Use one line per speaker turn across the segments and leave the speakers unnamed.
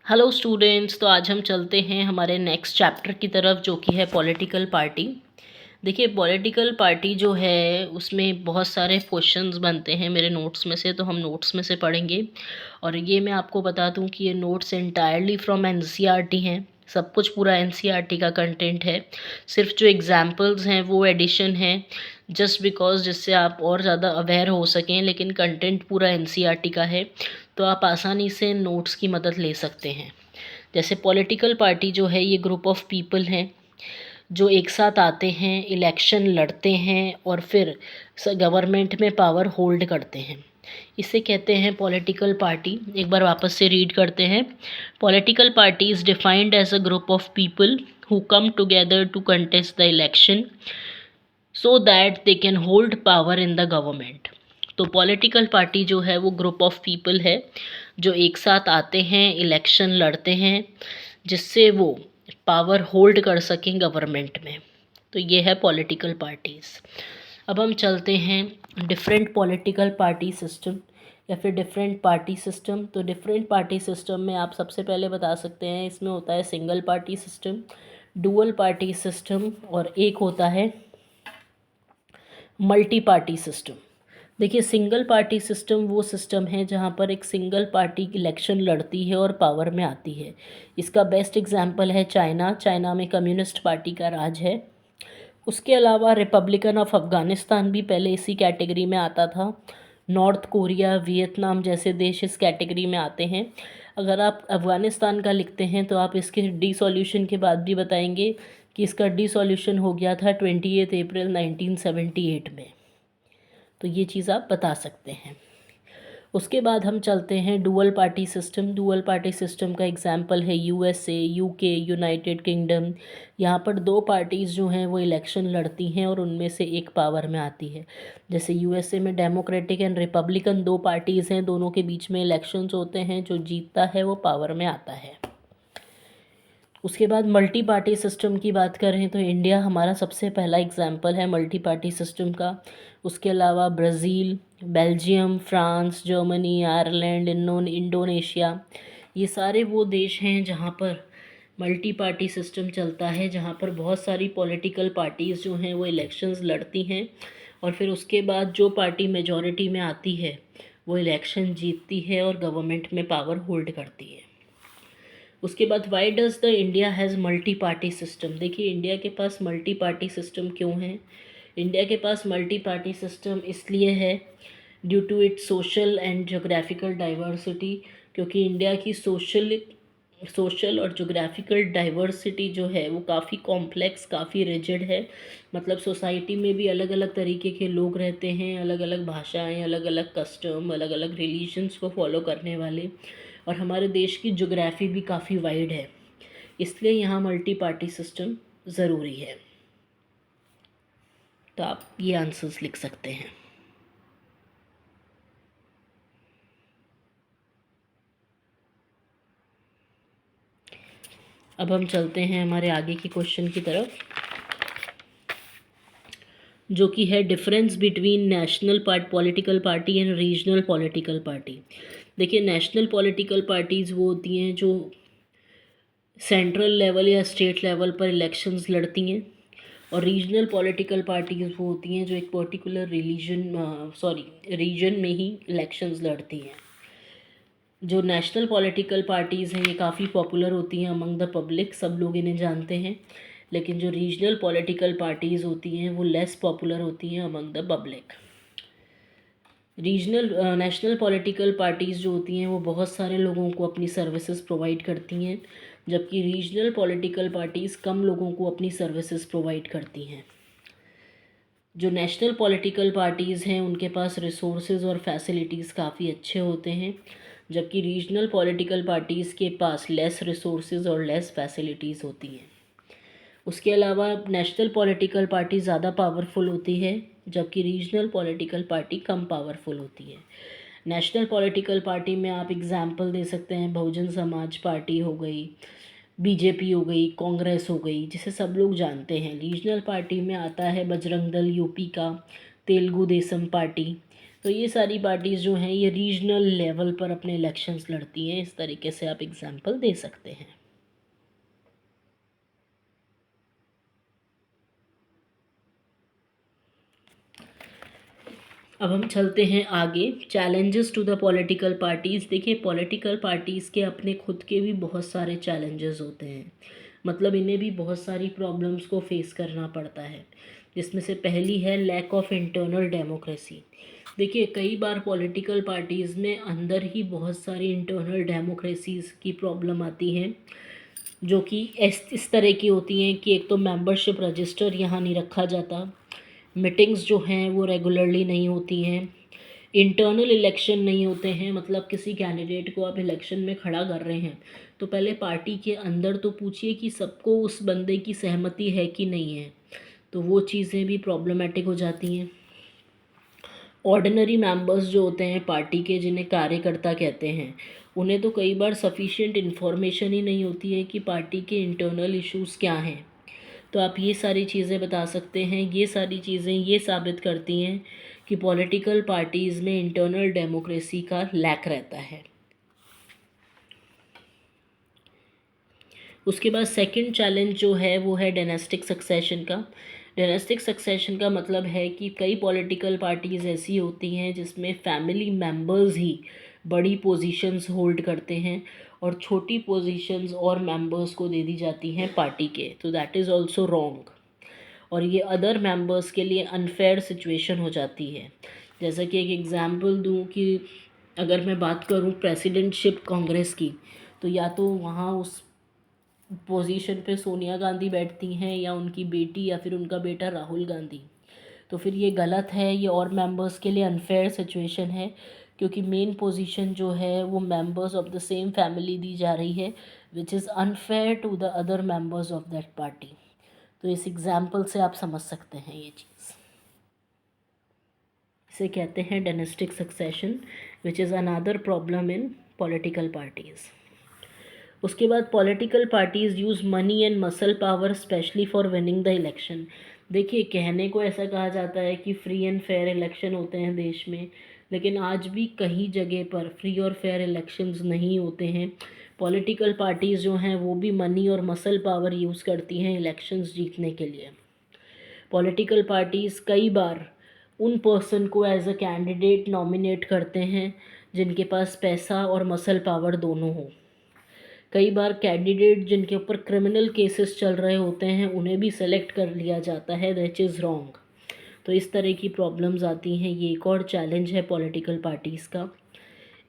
Hello students. तो आज हम चलते हैं हमारे नेक्स्ट चैप्टर की तरफ, जो कि है पॉलिटिकल पार्टी। देखिए, पॉलिटिकल पार्टी जो है उसमें बहुत सारे क्वेश्चंस बनते हैं मेरे नोट्स में से, तो हम नोट्स में से पढ़ेंगे। और ये मैं आपको बता दूं कि ये नोट्स एंटायरली फ्रॉम एनसीईआरटी हैं। सब कुछ पूरा एनसीईआरटी का कंटेंट है। सिर्फ जो एग्जांपल्स हैं वो एडिशन है, जस्ट बिकॉज जिससे आप और ज़्यादा अवेयर हो सकें, लेकिन कंटेंट पूरा एनसीईआरटी का है। तो आप आसानी से नोट्स की मदद ले सकते हैं। जैसे पॉलिटिकल पार्टी जो है, ये ग्रुप ऑफ पीपल हैं जो एक साथ आते हैं, इलेक्शन लड़ते हैं और फिर गवर्नमेंट में पावर होल्ड करते हैं। इसे कहते हैं पॉलिटिकल पार्टी। एक बार वापस से रीड करते हैं। Political party is defined as a group of people who come together to contest the election so that they can hold power in the government. तो पॉलिटिकल पार्टी जो है वो ग्रुप ऑफ पीपल है जो एक साथ आते हैं, इलेक्शन लड़ते हैं, जिससे वो पावर होल्ड कर सकें गवर्नमेंट में। तो ये है पॉलिटिकल पार्टीज़। अब हम चलते हैं डिफरेंट पॉलिटिकल पार्टी सिस्टम या फिर डिफरेंट पार्टी सिस्टम। तो डिफरेंट पार्टी सिस्टम में आप सबसे पहले बता सकते हैं, इसमें होता है single party system, dual party system और एक होता है मल्टी पार्टी सिस्टम। देखिए, सिंगल पार्टी सिस्टम वो सिस्टम है जहाँ पर एक सिंगल पार्टी इलेक्शन लड़ती है और पावर में आती है। इसका बेस्ट एग्जांपल है चाइना। चाइना में कम्युनिस्ट पार्टी का राज है। उसके अलावा रिपब्लिकन ऑफ अफ़गानिस्तान भी पहले इसी कैटेगरी में आता था। नॉर्थ कोरिया, वियतनाम जैसे देश इस कैटेगरी में आते हैं। अगर आप अफ़गानिस्तान का लिखते हैं तो आप इसके डिसॉल्यूशन के बाद भी बताएंगे कि इसका डिसॉल्यूशन हो गया था 28 अप्रैल 1978 में। तो ये चीज़ आप बता सकते हैं। उसके बाद हम चलते हैं dual party system. Dual party system का एग्जांपल है यूएसए, यूके, यूनाइटेड किंगडम। यहाँ पर दो पार्टीज़ जो हैं वो इलेक्शन लड़ती हैं और उनमें से एक पावर में आती है। जैसे यूएसए में डेमोक्रेटिक एंड रिपब्लिकन दो पार्टीज़ हैं, दोनों के बीच में इलेक्शंस होते हैं, जो जीतता है वो पावर में आता है। उसके बाद मल्टी पार्टी सिस्टम की बात करें तो इंडिया हमारा सबसे पहला एग्जाम्पल है मल्टी पार्टी सिस्टम का। उसके अलावा Brazil, Belgium, France, Germany, Ireland, Indonesia, ये सारे वो देश हैं जहाँ पर मल्टी पार्टी सिस्टम चलता है, जहाँ पर बहुत सारी पॉलिटिकल पार्टीज़ जो हैं वो इलेक्शंस लड़ती हैं और फिर उसके बाद जो पार्टी मेजॉरिटी में आती है वो इलेक्शन जीतती है और गवर्नमेंट में पावर होल्ड करती है। उसके बाद why does the India has multi party system. देखिए, इंडिया के पास मल्टी पार्टी सिस्टम क्यों है? इंडिया के पास मल्टी पार्टी सिस्टम इसलिए है due to its social and geographical diversity, क्योंकि इंडिया की सोशल और जोग्राफिकल डाइवर्सिटी जो है वो काफ़ी कॉम्प्लेक्स, काफ़ी रिजिड है। मतलब सोसाइटी में भी अलग अलग तरीके के लोग रहते हैं, अलग अलग भाषाएं, अलग अलग कस्टम, अलग अलग रिलीजन्स को फॉलो करने वाले। और हमारे देश की जोग्राफ़ी भी काफ़ी वाइड है, इसलिए यहाँ मल्टी पार्टी सिस्टम ज़रूरी है। तो आप ये आंसर्स लिख सकते हैं। अब हम चलते हैं हमारे आगे की क्वेश्चन की तरफ, जो कि है difference between national political party and regional political party. देखिए, नेशनल पॉलिटिकल पार्टीज़ वो होती हैं जो सेंट्रल लेवल या स्टेट लेवल पर इलेक्शंस लड़ती हैं, और रीजनल पॉलिटिकल पार्टीज़ वो होती हैं जो एक पर्टिकुलर रीजन में ही इलेक्शंस लड़ती हैं। जो नेशनल पॉलिटिकल पार्टीज़ हैं ये काफ़ी पॉपुलर होती हैं अमंग द पब्लिक, सब लोग इन्हें जानते हैं। लेकिन जो रीजनल पॉलिटिकल पार्टीज़ होती हैं वो लेस पॉपुलर होती हैं among the public. National political parties जो होती हैं वो बहुत सारे लोगों को अपनी सर्विसेज प्रोवाइड करती हैं, जबकि रीजनल पॉलिटिकल पार्टीज़ कम लोगों को अपनी सर्विसेज प्रोवाइड करती हैं। जो नेशनल पॉलिटिकल पार्टीज़ हैं उनके पास रिसोर्सेज और फैसिलिटीज़ काफ़ी अच्छे होते हैं, जबकि रीजनल पॉलिटिकल पार्टीज़ के पास लेस रिसोर्सेज और लेस फैसिलिटीज़ होती हैं। उसके अलावा नेशनल पॉलिटिकल पार्टी ज़्यादा पावरफुल होती है, जबकि रीजनल पॉलिटिकल पार्टी कम पावरफुल होती है। नेशनल पॉलिटिकल पार्टी में आप एग्जांपल दे सकते हैं, बहुजन समाज पार्टी हो गई, बीजेपी हो गई, कांग्रेस हो गई, जिसे सब लोग जानते हैं। रीजनल पार्टी में आता है बजरंग दल यूपी का, तेलुगु देशम पार्टी, तो ये सारी पार्टीज़ जो हैं ये रीजनल लेवल पर अपने इलेक्शंस लड़ती हैं। इस तरीके से आप एग्जांपल दे सकते हैं। अब हम चलते हैं आगे, challenges to the political parties. देखिए, पॉलिटिकल पार्टीज़ के अपने खुद के भी बहुत सारे चैलेंजेस होते हैं, मतलब इन्हें भी बहुत सारी प्रॉब्लम्स को फेस करना पड़ता है, जिसमें से पहली है लैक ऑफ इंटरनल डेमोक्रेसी। देखिए, कई बार पॉलिटिकल पार्टीज़ में अंदर ही बहुत सारी इंटरनल डेमोक्रेसीज़ की प्रॉब्लम आती हैं, जो कि इस तरह की होती हैं कि एक तो मेंबरशिप रजिस्टर यहाँ नहीं रखा जाता, मीटिंग्स जो हैं वो रेगुलरली नहीं होती हैं, इंटरनल इलेक्शन नहीं होते हैं, मतलब किसी कैंडिडेट को आप इलेक्शन में खड़ा कर रहे हैं तो पहले पार्टी के अंदर तो पूछिए कि सबको उस बंदे की सहमति है कि नहीं है, तो वो चीज़ें भी प्रॉब्लमेटिक हो जाती हैं। ऑर्डिनरी मेंबर्स जो होते हैं पार्टी के, जिन्हें कार्यकर्ता कहते हैं, उन्हें तो कई बार सफिशिएंट इन्फॉर्मेशन ही नहीं होती है कि पार्टी के इंटरनल इश्यूज़ क्या हैं। तो आप ये सारी चीज़ें बता सकते हैं। ये सारी चीज़ें ये साबित करती हैं कि पॉलिटिकल पार्टीज़ में इंटरनल डेमोक्रेसी का लैक रहता है। उसके बाद सेकंड चैलेंज जो है वो है डायनेस्टिक सक्सेशन का। डायनेस्टिक सक्सेशन का मतलब है कि कई पॉलिटिकल पार्टीज़ ऐसी होती हैं जिसमें फैमिली मेंबर्स ही बड़ी पोजीशंस होल्ड करते हैं और छोटी पोजीशंस और मेंबर्स को दे दी जाती हैं पार्टी के, तो दैट इज़ ऑल्सो रॉन्ग। और ये अदर मेंबर्स के लिए अनफेयर सिचुएशन हो जाती है। जैसा कि एक एग्ज़ाम्पल दूं कि अगर मैं बात करूं प्रेसिडेंटशिप कांग्रेस की, तो या तो वहाँ उस पोजीशन पे सोनिया गांधी बैठती हैं या उनकी बेटी या फिर उनका बेटा राहुल गांधी। तो फिर ये गलत है, ये और मेंबर्स के लिए अनफेयर सिचुएशन है, क्योंकि मेन पोजीशन जो है वो members of the same family दी जा रही है, which is unfair to the other members of that party. तो इस एग्जाम्पल से आप समझ सकते हैं ये चीज़। इसे कहते हैं dynastic succession, which is another problem in political parties. उसके बाद political parties use money and muscle power specially for winning the election. देखिए, कहने को ऐसा कहा जाता है कि फ्री एंड फेयर इलेक्शन होते हैं देश में, लेकिन आज भी कई जगह पर फ्री और फेयर इलेक्शंस नहीं होते हैं। पॉलिटिकल पार्टीज़ जो हैं वो भी मनी और मसल पावर यूज़ करती हैं इलेक्शंस जीतने के लिए। पॉलिटिकल पार्टीज़ कई बार उन पर्सन को एज अ कैंडिडेट नॉमिनेट करते हैं जिनके पास पैसा और मसल पावर दोनों हो। कई बार कैंडिडेट जिनके ऊपर क्रिमिनल केसेस चल रहे होते हैं उन्हें भी सेलेक्ट कर लिया जाता है, दैट इज़ रॉन्ग। तो इस तरह की प्रॉब्लम्स आती हैं, ये एक और चैलेंज है पॉलिटिकल पार्टीज़ का।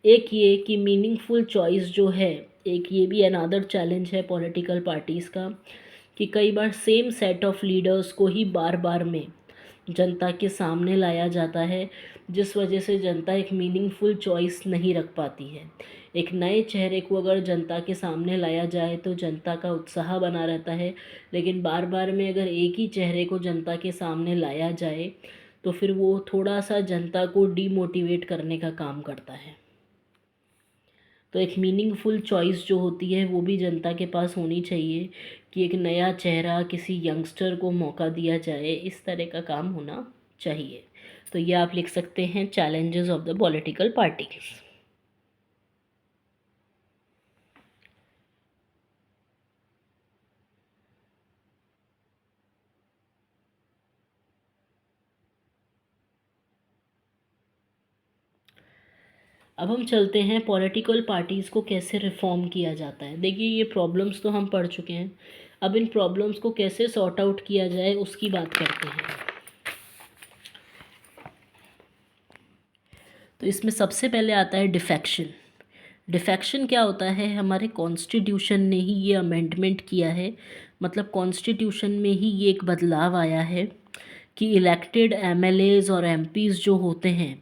एक ये कि मीनिंगफुल चॉइस जो है, एक ये भी अनदर चैलेंज है पॉलिटिकल पार्टीज़ का, कि कई बार सेम सेट ऑफ लीडर्स को ही बार बार में जनता के सामने लाया जाता है, जिस वजह से जनता एक मीनिंगफुल चॉइस नहीं रख पाती है। एक नए चेहरे को अगर जनता के सामने लाया जाए तो जनता का उत्साह बना रहता है, लेकिन बार बार में अगर एक ही चेहरे को जनता के सामने लाया जाए तो फिर वो थोड़ा सा जनता को डीमोटिवेट करने का काम करता है। तो एक मीनिंगफुल चॉइस जो होती है वो भी जनता के पास होनी चाहिए, कि एक नया चेहरा किसी यंगस्टर को मौका दिया जाए, इस तरह का काम होना चाहिए। तो ये आप लिख सकते हैं challenges of the political parties. अब हम चलते हैं पॉलिटिकल पार्टीज़ को कैसे रिफॉर्म किया जाता है। देखिए, ये प्रॉब्लम्स तो हम पढ़ चुके हैं, अब इन प्रॉब्लम्स को कैसे सॉर्ट आउट किया जाए उसकी बात करते हैं। तो इसमें सबसे पहले आता है डिफेक्शन। डिफेक्शन क्या होता है? हमारे कॉन्स्टिट्यूशन ने ही ये अमेंडमेंट किया है, मतलब कॉन्स्टिट्यूशन में ही ये एक बदलाव आया है कि इलेक्टेड एमएलएज और एमपीज़ जो होते हैं,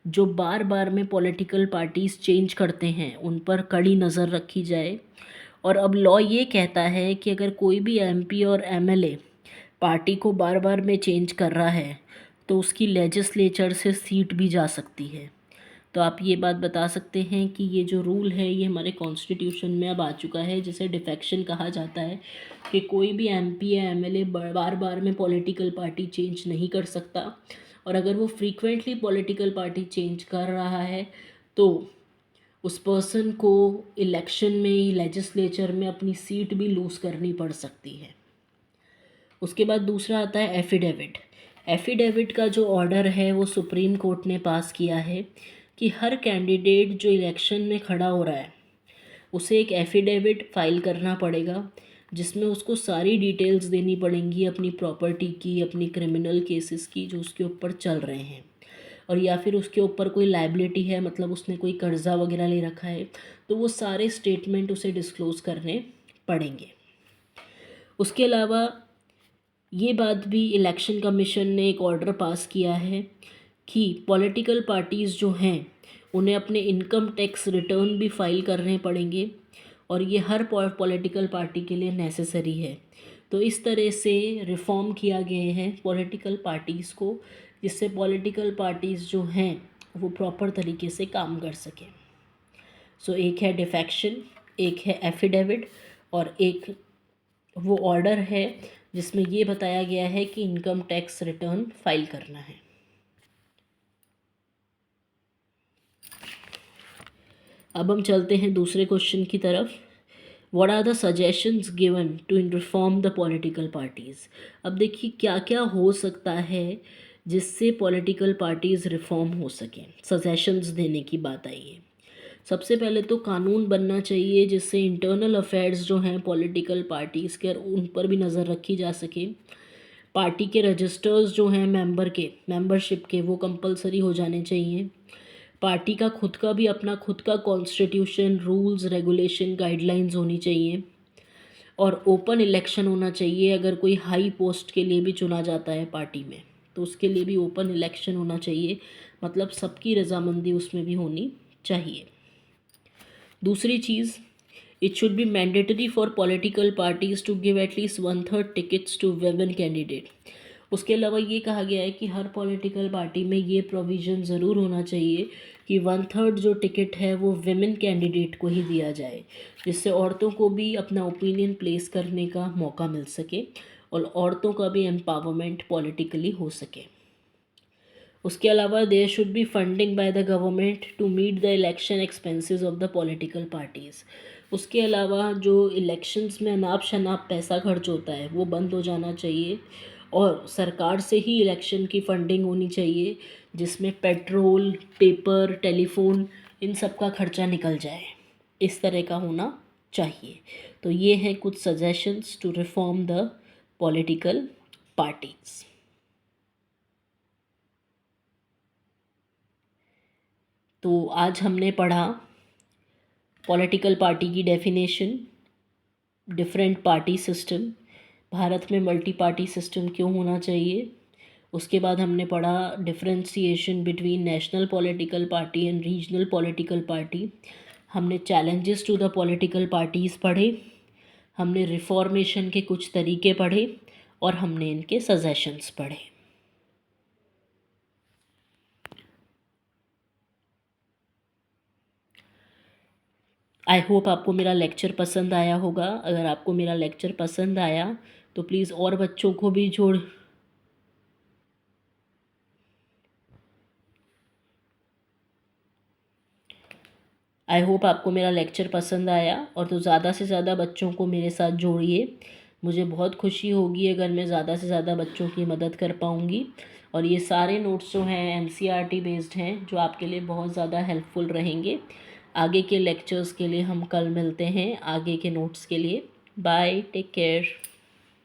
जो बार बार में पॉलिटिकल पार्टीज़ चेंज करते हैं, उन पर कड़ी नज़र रखी जाए। और अब लॉ ये कहता है कि अगर कोई भी एमपी और एमएलए पार्टी को बार बार में चेंज कर रहा है तो उसकी लेजिस्लेचर से सीट भी जा सकती है। तो आप ये बात बता सकते हैं कि ये जो रूल है ये हमारे कॉन्स्टिट्यूशन में अब आ चुका है, जिसे डिफेक्शन कहा जाता है, कि कोई भी एमपी या एमएलए बार बार में पॉलिटिकल पार्टी चेंज नहीं कर सकता। और अगर वो फ्रीक्वेंटली पॉलिटिकल पार्टी चेंज कर रहा है तो उस पर्सन को इलेक्शन में, लेजिस्लेचर में अपनी सीट भी लूज़ करनी पड़ सकती है। उसके बाद दूसरा आता है एफिडेविट। एफिडेविट का जो ऑर्डर है वो सुप्रीम कोर्ट ने पास किया है कि हर कैंडिडेट जो इलेक्शन में खड़ा हो रहा है उसे एक एफिडेविट फाइल करना पड़ेगा, जिसमें उसको सारी डिटेल्स देनी पड़ेंगी अपनी प्रॉपर्टी की, अपनी क्रिमिनल केसेस की जो उसके ऊपर चल रहे हैं, और या फिर उसके ऊपर कोई लाइबिलिटी है, मतलब उसने कोई कर्जा वगैरह ले रखा है, तो वो सारे स्टेटमेंट उसे डिस्क्लोज़ करने पड़ेंगे। उसके अलावा ये बात भी इलेक्शन कमीशन ने एक ऑर्डर पास किया है कि पॉलिटिकल पार्टीज़ जो हैं उन्हें अपने इनकम टैक्स रिटर्न भी फाइल करने पड़ेंगे, और ये हर पॉलिटिकल पार्टी के लिए नेसेसरी है। तो इस तरह से रिफ़ॉर्म किया गए हैं पॉलिटिकल पार्टीज़ को, जिससे पॉलिटिकल पार्टीज़ जो हैं वो प्रॉपर तरीके से काम कर सकें। सो एक है डिफेक्शन, एक है एफिडेविट, और एक वो ऑर्डर है जिसमें ये बताया गया है कि इनकम टैक्स रिटर्न फाइल करना है। अब हम चलते हैं दूसरे क्वेश्चन की तरफ। What are the suggestions given to reform the political parties. अब देखिए क्या क्या हो सकता है जिससे पॉलिटिकल पार्टीज़ रिफॉर्म हो सकें। सजेशंस देने की बात आई है। सबसे पहले तो कानून बनना चाहिए जिससे इंटरनल अफेयर्स जो हैं पॉलिटिकल पार्टीज़ के, उन पर भी नज़र रखी जा सके। पार्टी के रजिस्टर्स जो हैं मेंबरशिप के, वो कंपलसरी हो जाने चाहिए। पार्टी का खुद का भी अपना खुद का कॉन्स्टिट्यूशन, रूल्स, रेगुलेशन, गाइडलाइंस होनी चाहिए, और ओपन इलेक्शन होना चाहिए। अगर कोई हाई पोस्ट के लिए भी चुना जाता है पार्टी में तो उसके लिए भी ओपन इलेक्शन होना चाहिए, मतलब सबकी रजामंदी उसमें भी होनी चाहिए। दूसरी चीज़, it should be mandatory for political parties to give at least 1/3 tickets to women candidate. उसके अलावा ये कहा गया है कि हर पॉलिटिकल पार्टी में ये प्रोविज़न ज़रूर होना चाहिए कि 1/3 जो टिकट है वो वेमेन कैंडिडेट को ही दिया जाए, जिससे औरतों को भी अपना ओपिनियन प्लेस करने का मौका मिल सके और औरतों का भी एम्पावरमेंट पॉलिटिकली हो सके। उसके अलावा there should be funding by the government to meet the election expenses of the political parties. उसके अलावा जो इलेक्शंस में अनाप शनाप पैसा खर्च होता है वो बंद हो जाना चाहिए, और सरकार से ही इलेक्शन की फंडिंग होनी चाहिए, जिसमें पेट्रोल, पेपर, टेलीफोन, इन सब का खर्चा निकल जाए। इस तरह का होना चाहिए। तो ये हैं कुछ suggestions to reform the political parties. तो आज हमने पढ़ा पॉलिटिकल पार्टी की definition, different party system, Bharat में मल्टी पार्टी सिस्टम क्यों होना चाहिए। उसके बाद हमने पढ़ा differentiation between national political party and regional political party. हमने challenges to the political parties पढ़े, हमने रिफॉर्मेशन के कुछ तरीके पढ़े, और हमने इनके सजेशंस पढ़े। आई होप आपको मेरा लेक्चर पसंद आया होगा। अगर आपको मेरा लेक्चर पसंद आया तो प्लीज़ और बच्चों को भी जोड़ आई होप आपको मेरा लेक्चर पसंद आया, और तो ज़्यादा से ज़्यादा बच्चों को मेरे साथ जोड़िए। मुझे बहुत खुशी होगी अगर मैं ज़्यादा से ज़्यादा बच्चों की मदद कर पाऊँगी। और ये सारे नोट्स जो हैं एनसीईआरटी बेस्ड हैं, जो आपके लिए बहुत ज़्यादा हेल्पफुल रहेंगे। आगे के लेक्चर्स के लिए हम कल मिलते हैं, आगे के नोट्स के लिए। Bye, take care.